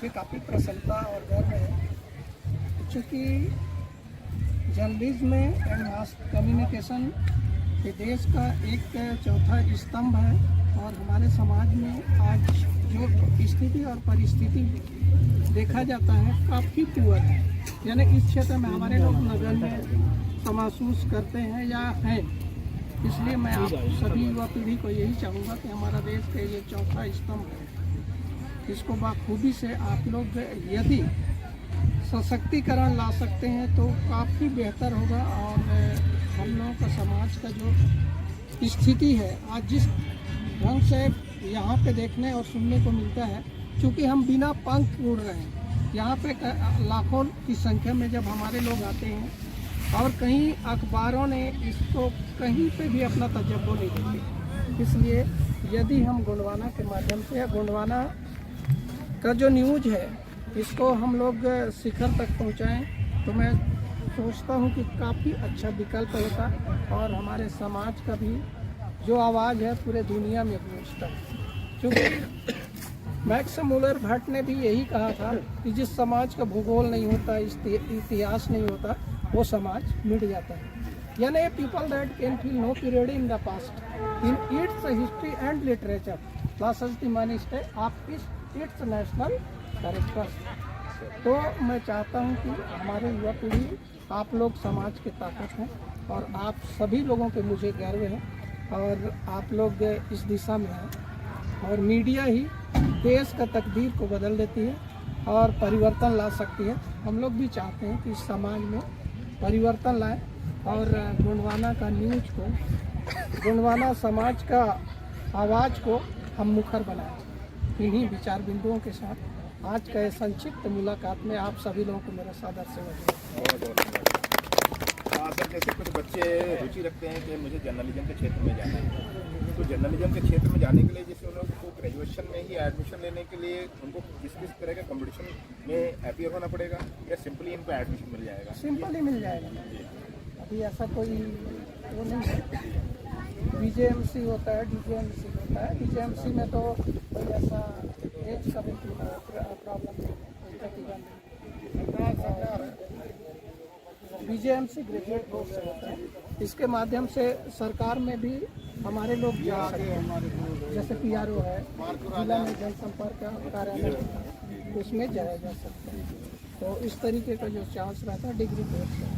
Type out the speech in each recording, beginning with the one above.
मुझे काफ़ी प्रसन्नता और गर्व है, क्योंकि जर्नलिज्म एंड मास कम्युनिकेशन ये देश का एक चौथा स्तंभ है और हमारे समाज में आज जो स्थिति और परिस्थिति देखा जाता है काफ़ी पुअर है। यानी इस क्षेत्र में हमारे लोग नगण्य महसूस करते हैं या हैं। इसलिए मैं आप सभी युवा पीढ़ी को यही चाहूँगा कि हमारा देश का ये चौथा स्तंभ है, इसको बखूबी से आप लोग यदि सशक्तिकरण ला सकते हैं तो काफ़ी बेहतर होगा। और हम लोगों का समाज का जो स्थिति है आज जिस ढंग से यहाँ पे देखने और सुनने को मिलता है, क्योंकि हम बिना पंख उड़ रहे हैं। यहाँ पे लाखों की संख्या में जब हमारे लोग आते हैं और कहीं अखबारों ने इसको कहीं पे भी अपना तजब्बो नहीं देते। इसलिए यदि हम गोंडवाना के माध्यम से या गोंडवाना का जो न्यूज़ है इसको हम लोग शिखर तक पहुँचाएँ तो मैं सोचता हूँ कि काफ़ी अच्छा विकल्प होता और हमारे समाज का भी जो आवाज़ है पूरे दुनिया में गूंजता। क्योंकि मैक्स मूलर भट्ट ने भी यही कहा था कि जिस समाज का भूगोल नहीं होता, इतिहास नहीं होता, वो समाज मिट जाता है। यानी people that can feel no period in the past in its history and literature losses the mainstay of its national characters. तो मैं चाहता हूँ कि हमारे युवा पीढ़ी, आप लोग समाज के ताकत हैं और आप सभी लोगों पे मुझे गर्व है और आप लोग इस दिशा में हैं और मीडिया ही देश का तकदीर को बदल देती है और परिवर्तन ला सकती है। हम लोग भी चाहते हैं कि इस समाज में परिवर्तन लाए और गोंडवाना का न्यूज़ को, गोंडवाना समाज का आवाज़ को हम मुखर बनाएं। इन्हीं विचार बिंदुओं के साथ आज का संक्षिप्त मुलाकात में आप सभी लोगों को मेरा सादर से सर, जैसे कुछ बच्चे रुचि रखते हैं कि मुझे जर्नलिज्म के क्षेत्र में जाना है, तो जर्नलिज्म के क्षेत्र में जाने के लिए जैसे उन लोगों को ग्रेजुएशन में ही एडमिशन लेने के लिए उनको किस किस तरह के कंपटीशन में अपीयर होना पड़ेगा या सिंपली इनको एडमिशन मिल जाएगा? सिंपल ही मिल जाएगा। अभी ऐसा कोई वो नहीं है। BJMC होता है, DJMC होता है। DJMC में तो कोई ऐसा एज का भी प्रॉब्लम नहीं है, प्रतिबंध नहीं। BJMC ग्रेजुएट कोर्स होता है, इसके माध्यम से सरकार में भी हमारे लोग जा सकते हैं। जैसे PRO है, जिला में जनसंपर्क कार्यालय है, उसमें जाया जा सकता है। तो इस तरीके का जो चांस रहता है डिग्री कोर्स है।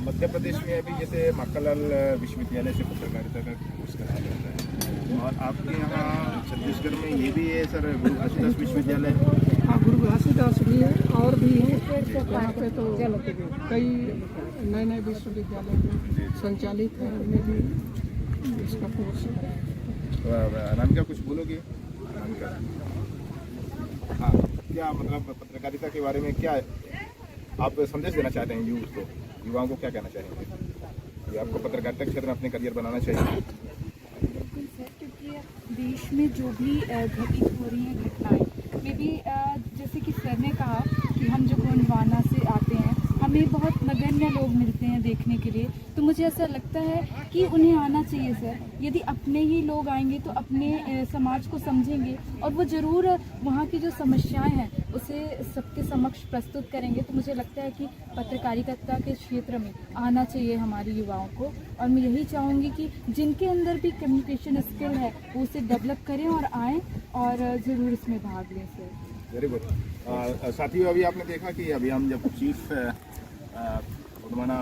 मध्य प्रदेश में अभी जैसे माखनलाल विश्वविद्यालय से पत्रकारिता का कोर्स कराया जाता है और आपके यहाँ छत्तीसगढ़ में ये भी है सर, गुरु घासीदास विश्वविद्यालय? हाँ, गुरु घासीदास भी है और भी है। यहाँ पे तो कई नए नए विश्वविद्यालय संचालित हैं, उनमें भी इसका कोर्स है। अनामिका कुछ बोलोगे? हाँ, क्या मतलब पत्रकारिता के बारे में क्या आप संदेश देना चाहते हैं यूथ को, युवाओं को क्या कहना चाहेंगे कि आपको पत्रकारिता के क्षेत्र में अपने करियर बनाना चाहिए? बिल्कुल सर, क्योंकि देश में जो भी घटित हो रही हैं घटनाएं में भी जैसे कि सर ने कहा कि हम जो गोंडवाना से आते हैं हमें बहुत नगण्य लोग मिलते हैं देखने के लिए, तो मुझे ऐसा लगता है कि उन्हें आना चाहिए सर। यदि अपने ही लोग आएंगे तो अपने समाज को समझेंगे और वो ज़रूर वहाँ की जो समस्याएं हैं उसे सबके समक्ष प्रस्तुत करेंगे। तो मुझे लगता है कि पत्रकारिता के क्षेत्र में आना चाहिए हमारे युवाओं को और मैं यही चाहूँगी कि जिनके अंदर भी कम्युनिकेशन स्किल है वो उसे डेवलप करें और आएँ और ज़रूर इसमें भाग लें सर। Very good. साथियों, अभी आपने देखा कि अभी हम जब चीफ गोंडवाना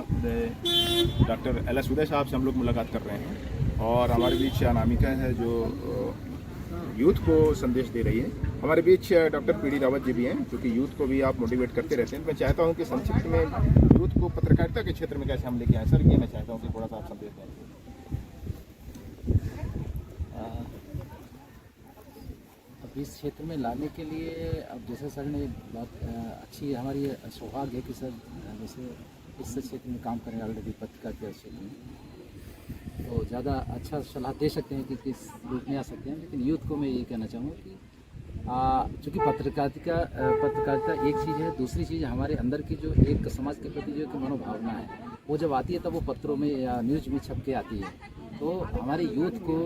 डॉक्टर LS उदय साहब से हम लोग मुलाकात कर रहे हैं और हमारे बीच अनामिका है जो यूथ को संदेश दे रही है। हमारे बीच डॉक्टर PD रावत जी भी हैं, क्योंकि यूथ को भी आप मोटिवेट करते रहते हैं। मैं चाहता हूं कि संक्षिप्त में यूथ को पत्रकारिता के क्षेत्र में कैसे हम लेके आए सर, ये मैं चाहता हूं कि थोड़ा सा आप संदेश दें। अब इस क्षेत्र में लाने के लिए अब जैसे सर ने बहुत अच्छी हमारी सौभाग्य है कि सर जैसे इस क्षेत्र में काम करें ऑलरेडी पत्रकारिता क्षेत्र में, तो ज़्यादा अच्छा सलाह दे सकते हैं कि किस रूप में आ सकते हैं। लेकिन यूथ को मैं ये कहना चाहूँगा कि चूँकि पत्रकारिता एक चीज़ है, दूसरी चीज़ हमारे अंदर की जो एक समाज के प्रति जो मनोभावना है वो जब आती है तब वो पत्रों में या न्यूज़ में छप के आती है। तो हमारे यूथ को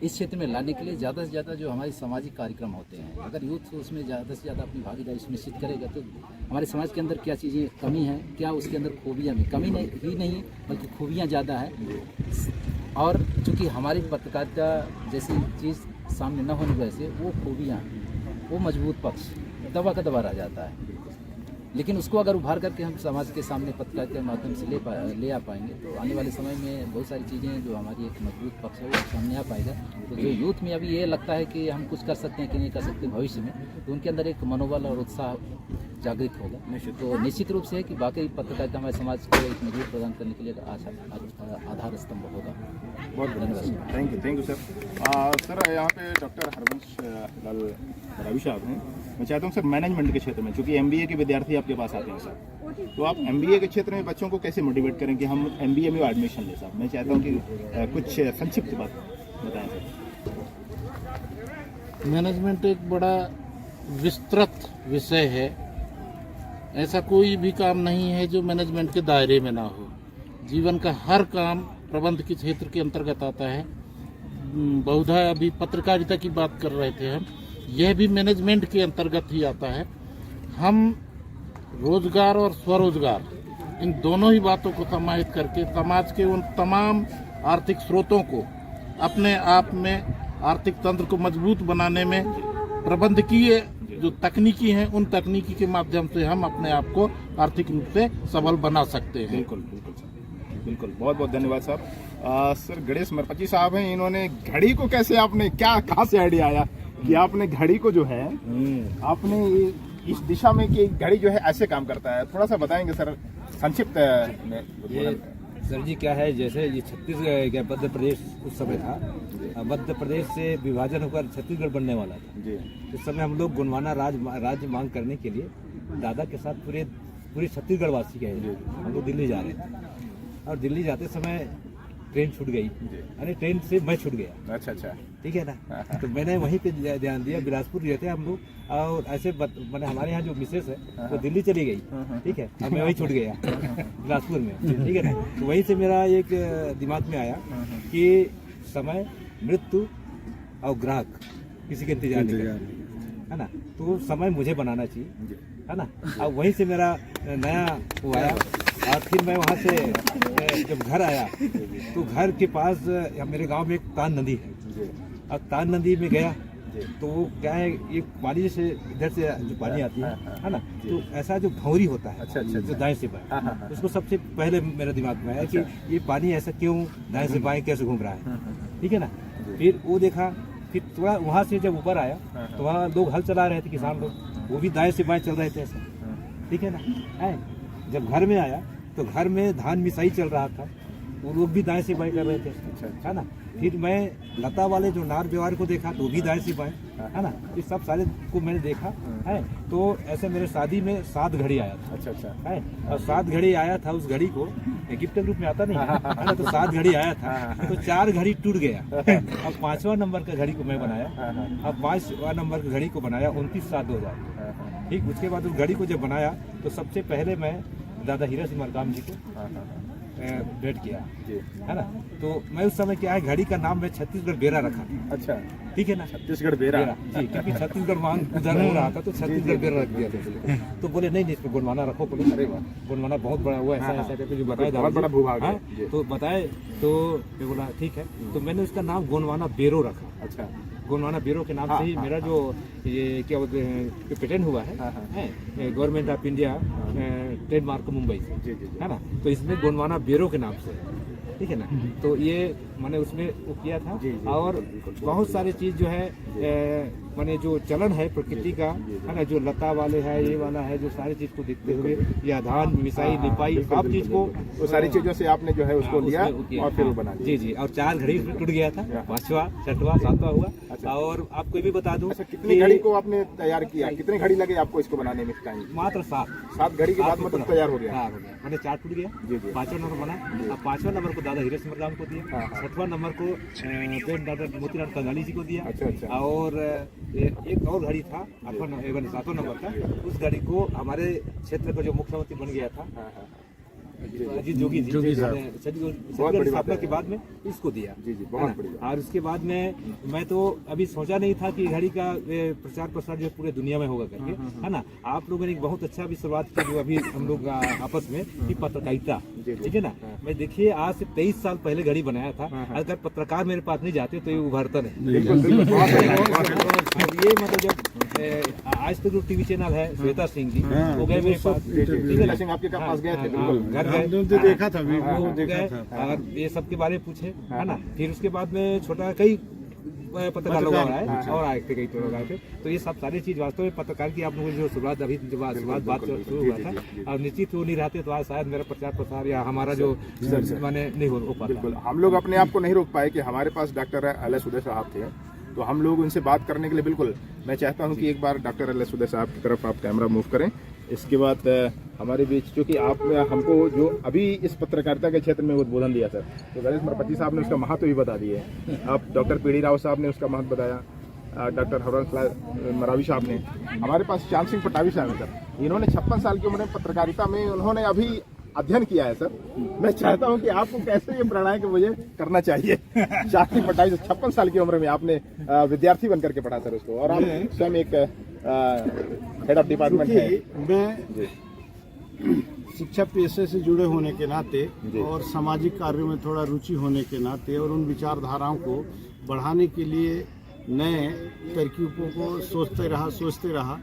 इस क्षेत्र में लाने के लिए ज़्यादा से ज़्यादा जो हमारे सामाजिक कार्यक्रम होते हैं, अगर यूथ उसमें ज़्यादा से ज़्यादा अपनी भागीदारी सुनिश्चित करेगा तो हमारे समाज के अंदर क्या चीज़ें कमी हैं, क्या उसके अंदर खूबियाँ भी, कमी नहीं ही नहीं बल्कि खूबियाँ ज़्यादा है। और चूँकि हमारी पत्रकारिता जैसी चीज़ सामने न होने की वजह से वो खूबियाँ, वो मजबूत पक्ष दबा का दबा रह जाता है। लेकिन उसको अगर उभार करके हम समाज के सामने पत्रकारिता के माध्यम से ले आ पाएंगे तो आने वाले समय में बहुत सारी चीज़ें जो हमारी एक मजबूत पक्ष है वो सामने आ पाएगा। तो जो यूथ में अभी ये लगता है कि हम कुछ कर सकते हैं कि नहीं कर सकते भविष्य में, तो उनके अंदर एक मनोबल और उत्साह जागृत होगा। तो निश्चित रूप से है कि वाकई पत्रकारिता हमारे समाज को एक मजबूत प्रदान करने के लिए आधार स्तंभ होगा। बहुत धन्यवाद, थैंक यू सर। सर यहाँ पे डॉक्टर हरवंश लाल रवि साहब हैं। मैं चाहता हूँ सर मैनेजमेंट के क्षेत्र में, चूँकि MBA के विद्यार्थी आपके पास आते हैं सर, तो आप MBA के क्षेत्र में बच्चों को कैसे मोटिवेट करें कि हम MBA में एडमिशन लें सर? मैं चाहता हूँ कि कुछ संक्षिप्त बात बताएं सर। मैनेजमेंट एक बड़ा विस्तृत विषय है। ऐसा कोई भी काम नहीं है जो मैनेजमेंट के दायरे में ना हो। जीवन का हर काम प्रबंध के क्षेत्र के अंतर्गत आता है। बहुधा अभी पत्रकारिता की बात कर रहे थे हम, यह भी मैनेजमेंट के अंतर्गत ही आता है। हम रोजगार और स्वरोजगार इन दोनों ही बातों को समाहित करके समाज के उन तमाम आर्थिक स्रोतों को अपने आप में आर्थिक तंत्र को मजबूत बनाने में प्रबंधकीय जो तकनीकी हैं उन तकनीकी के माध्यम से हम अपने आप को आर्थिक रूप से सबल बना सकते हैं। बिल्कुल बिल्कुल सर, बिल्कुल। बहुत बहुत धन्यवाद साहब। सर गणेश मरपची साहब हैं, इन्होंने घड़ी को कैसे आपने कहाँ से आइडिया आया कि आपने घड़ी को जो है आपने इस दिशा में कि घड़ी जो है ऐसे काम करता है, थोड़ा सा बताएंगे सर संक्षिप्त में? सर जी क्या है, जैसे ये छत्तीसगढ़ मध्य प्रदेश उस समय था, मध्य प्रदेश से विभाजन होकर छत्तीसगढ़ बनने वाला था जी। उस समय हम लोग गोंडवाना राज्य मांग करने के लिए दादा के साथ पूरे छत्तीसगढ़ वासी गए, हम लोग दिल्ली जा रहे थे और दिल्ली जाते समय ट्रेन छूट गई। अरे ट्रेन से मैं छूट गया। अच्छा ठीक है ना। तो मैंने वहीं पे ध्यान दिया, बिलासपुर गए थे हम लोग और ऐसे मैंने हमारे यहाँ जो मिसेस है वो दिल्ली चली गई, ठीक है, अब मैं वहीं छूट गया बिलासपुर में, ठीक है ना। तो वहीं से मेरा एक दिमाग में आया कि समय, मृत्यु और ग्राहक किसी के इंतजार नहीं है ना, तो समय मुझे बनाना चाहिए, है ना। अब वहीं से मेरा नया वो आया और फिर मैं वहाँ से जब घर आया तो घर के पास मेरे गांव में एक तान नदी है। अब तान नदी में गया तो वो क्या है, एक पानी से इधर से जो पानी आती है ना, तो ऐसा जो भंवरी होता है जो दाएं से बाएं, उसको सबसे पहले मेरे दिमाग में आया कि ये पानी ऐसा क्यों दाएं से बाएं कैसे घूम रहा है, ठीक है ना। फिर वो देखा, फिर थोड़ा वहाँ से जब ऊपर आया तो वहाँ लोग हल चला रहे थे, किसान लोग, वो भी दाएं से बाएं चल रहे थे ऐसा, ठीक है ना। जब घर में आया तो घर में धान मिसाई चल रहा था, वो लोग भी दाएं से बाएं कर रहे थे, है ना। फिर मैं लता वाले जो नार व्यवहार को देखा तो भी दाएं से बाएं, है ना। इस सब सारे को मैंने देखा है। तो ऐसे मेरे शादी में 7 घड़ी आया था, अच्छा है, और 7 घड़ी आया था, उस घड़ी को गिफ्ट के रूप में आता नहीं है ना, तो 7 घड़ी आया था, तो 4 घड़ी टूट गया। अब 5वां नंबर का घड़ी को मैं बनाया, अब 5वां नंबर की घड़ी को बनाया 29/7/2000, ठीक। उसके बाद उस घड़ी को जब बनाया तो सबसे पहले मैं दादा हीरा सिंह मरकाम जी को भेंट किया, है ना। तो मैं उस समय क्या है, घड़ी का नाम मैं छत्तीसगढ़ बेरा रखा, अच्छा, ठीक है ना, छत्तीसगढ़ बेरा जी, क्योंकि छत्तीसगढ़ मांग उधर हो रहा था तो छत्तीसगढ़ बेरा रख दिया था। तो बोले नहीं इसको गोंडवाना रखो, बोले अरे गोंडवाना बहुत बड़ा हुआ, ऐसा करके जो बताया बहुत बड़ा भूभाग है, तो बताए तो मैं बोला ठीक है, तो मैंने उसका नाम गोंडवाना बेरो रखा। अच्छा, गोंडवाना ब्यूरो के नाम से ही मेरा जो ये क्या बोलते हैं पेटेंट हुआ है government of India trademark Mumbai से, है ना। तो इसमें गोंडवाना ब्यूरो के नाम से, ठीक है ना। तो ये मैंने उसमें वो किया था, और बहुत सारी चीज़ जो है मैंने जो चलन है प्रकृति का, है ना, जो लता वाले है, ये वाला है, जो सारी चीज़ को देखते हुए या धान मिसाई लिपाई सब चीज़ को, वो सारी चीज़ों से आपने जो है उसको लिया और फिर बना दिया। जी, और 4 घड़ी टूट गया था, 5वां 6वां 7वां हुआ। और आपको भी बता दूं, कितनी घड़ी को आपने तैयार किया, कितने घड़ी लगे आपको इसको बनाने में टाइम? मात्र 7 घड़ी के बाद मतलब तैयार हो गया। मैंने 4 टूट गया, 5वां नंबर बना, अब 5वां नंबर को दादा हीरा सिंह मरकाम को दिया, 6वां नंबर को दादा मोतीलाल कंगाली जी को दिया। अच्छा। और एक और घड़ी था 7वां नंबर का, उस घड़ी को हमारे क्षेत्र का जो मुख्यमंत्री बन गया था अजीत जोगी जी जोगी साहब। छत्तीसगढ़ बड़ी बात स्थापना है। के बाद में इसको दिया जी जी, है बहुत ना? बढ़िया। और उसके बाद में मैं तो अभी सोचा नहीं था कि घड़ी का प्रचार प्रसार जो पूरे दुनिया में होगा करके, है ना। आप लोगों ने एक बहुत अच्छा भी शुरुआत की जो अभी हम लोग आपस में कि पत्रकारिता, ठीक है ना। मैं देखिए आज से 23 साल पहले घड़ी बनाया था, अगर पत्रकार मेरे पास नहीं जाते तो ये उभरता नहीं। बिल्कुल बिल्कुल, बहुत बढ़िया, बहुत बढ़िया। और ये मतलब जब आज तक जो टीवी चैनल है श्वेता सिंह जी वो गए मेरे पास, जी जी, ठीक है ना? सिंह आपके पास गए थे, बिल्कुल। घर गए, हमने देखा था वीडियो, वो देखा गए था। और ये सब के बारे में पूछे, है ना। फिर उसके बाद में छोटा कई पत्रकार लोग आए और आए थे, कई लोग आए थे। तो ये सब सारी चीज वास्तव में पत्रकार की आप लोगों की जो शुरुआत अभी जब शुरुआत बात शुरू हुआ था, और निश्चित वो नहीं रहते तो आज शायद मेरा प्रचार प्रसार या हमारा जो माने नहीं हो पाता। बिल्कुल, हम लोग अपने आप को नहीं रोक पाए कि हमारे पास डॉक्टर एलएस उदय साहब थे, तो हम लोग उनसे बात करने के लिए बिल्कुल, मैं चाहता हूं कि एक बार डॉक्टर एलएस उदय साहब की तरफ आप कैमरा मूव करें। इसके बाद हमारे बीच, क्योंकि आप हमको जो अभी इस पत्रकारिता के क्षेत्र में उद्बोधन दिया सर, तो गणेश मरपति साहब ने उसका महत्व भी बता दिए। अब डॉक्टर पीडी राव साहब ने उसका महत्व बताया, डॉक्टर हरवंश मरावी साहब ने, हमारे पास चांद सिंह पटावी साहब हैं सर, इन्होंने 56 साल की उम्र में पत्रकारिता में उन्होंने अभी अध्ययन किया है सर। मैं चाहता हूं कि आपको कैसे ये प्रेरणा है कि मुझे करना चाहिए। चांद सिंह पटावी से 56 साल की उम्र में आपने विद्यार्थी बनकर के पढ़ा सर उसको, और आप स्वयं एक हेड ऑफ डिपार्टमेंट है। मैं शिक्षा पेशे से जुड़े होने के नाते और सामाजिक कार्यों में थोड़ा रुचि होने के नाते और उन विचारधाराओं को बढ़ाने के लिए नए तरकीबों को सोचते रहा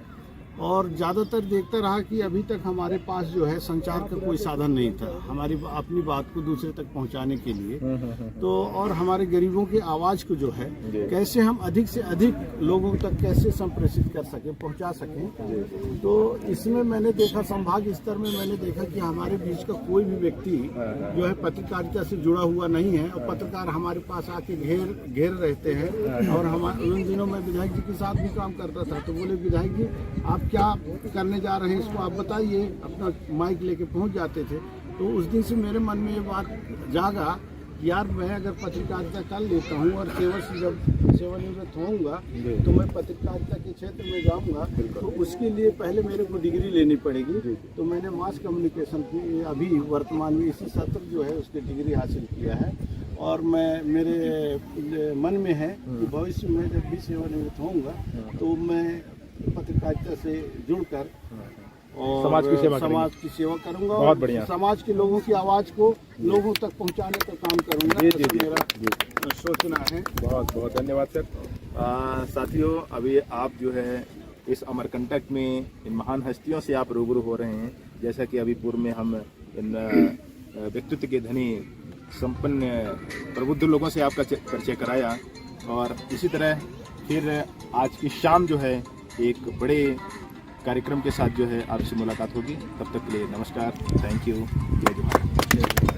और ज़्यादातर देखता रहा कि अभी तक हमारे पास जो है संचार का कोई साधन नहीं था हमारी अपनी बात को दूसरे तक पहुंचाने के लिए। तो और हमारे गरीबों की आवाज़ को जो है कैसे हम अधिक से अधिक लोगों तक कैसे संप्रेषित कर सकें, पहुंचा सकें। तो इसमें मैंने देखा, संभाग स्तर में मैंने देखा कि हमारे बीच का कोई भी व्यक्ति जो है पत्रकारिता से जुड़ा हुआ नहीं है, और पत्रकार हमारे पास आके घेर रहते हैं। और हमारे उन दिनों में विधायक जी के साथ भी काम करता था, तो बोले विधायक जी आप क्या करने जा रहे हैं, इसको आप बताइए, अपना माइक लेके पहुंच जाते थे। तो उस दिन से मेरे मन में ये बात जागा कि यार मैं अगर पत्रकारिता कर लेता हूं और सेवा से जब सेवानिवृत्त होऊंगा तो मैं पत्रकारिता के क्षेत्र में जाऊंगा, तो उसके लिए पहले मेरे को डिग्री लेनी पड़ेगी। तो मैंने मास कम्युनिकेशन की अभी वर्तमान में इसी सत्र जो है उसकी डिग्री हासिल किया है। और मैं मेरे मन में है कि भविष्य में जब भी सेवानिवृत्त होऊंगा तो मैं पत्रकारिता से जुड़कर और समाज की सेवा करूंगा। बहुत बढ़िया। समाज के लोगों की आवाज़ को लोगों तक पहुंचाने का काम करूंगा। जी, मेरा सोचना है। बहुत बहुत धन्यवाद सर। साथियों, अभी आप जो है इस अमरकंटक में इन महान हस्तियों से आप रूबरू हो रहे हैं। जैसा कि अभी पूर्व में हम इन व्यक्तित्व के धनी संपन्न प्रबुद्ध लोगों से आपका परिचय कराया, और इसी तरह फिर आज की शाम जो है एक बड़े कार्यक्रम के साथ जो है आपसे मुलाकात होगी। तब तक के लिए नमस्कार, थैंक यू, जय जवाहर।